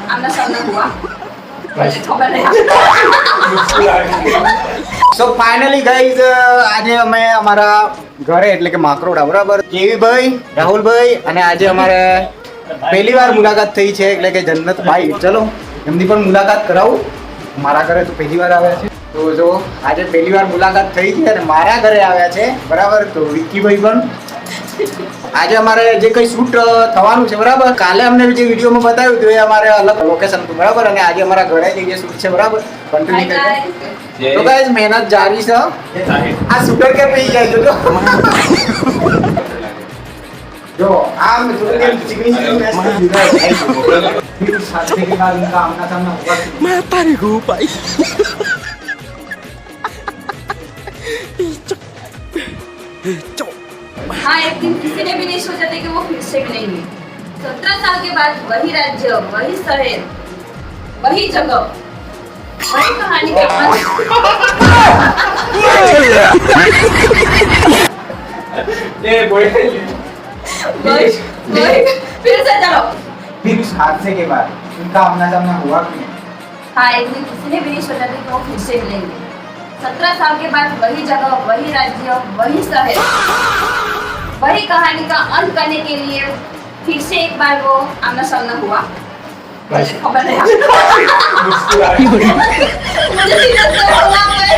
आमना सामना हुआ मुझे खबर नहीं। સો ફાઇનલી ગાઈઝ આજે અમે અમારા ઘરે એટલે કે માકરોડા બરાબર કેવીભાઈ રાહુલભાઈ અને આજે અમારે પહેલી વાર મુલાકાત થઈ છે એટલે કે જન્નતભાઈ ચલો એમની પણ મુલાકાત કરાવું મારા ઘરે તો પહેલી વાર આવ્યા છે તો જો આજે પહેલી વાર મુલાકાત થઈ છે અને મારા ઘરે આવ્યા છે બરાબર તો વિક્કીભાઈ પણ આજે અમારે જે કઈ શૂટ થવાનું છે બરાબર કાલે અમને જે વિડીયોમાં બતાવ્યું હતું એ અમારે અલગ લોકેશન હતું બરાબર અને આજે અમારા ઘરે જે શૂટ છે બરાબર કન્ટિન્યુ કરજો તો ગાઈસ મહેનત જારી છે આ શૂટર કે પઈ જાય જો આમ શૂટર કે ચીકણી ચીકણી સાથે કે बाद उनका आमना सामना होगा मैं तारी को भाई हाँ एक दिन किसी ने भी नहीं सोचा था कि वो फिर से मिलेंगे 17 साल के बाद वही राज्य वही शहर वही जगह वही कहानी का ये बोल वही फिर से चलो फिर उस हादसे के बाद उनका आमना सामना हुआ कि नहीं हाँ एक दिन किसी ने भी नहीं सोचा था कि वो फिर से मिलेंगे 17 साल के बाद वही जगह वही राज्य वही शहर वही कहानी का अंत करने के लिए फिर से एक बार वो आमना सामना हुआ मुझे खबर नहीं मुझे सीरियस नहीं होना है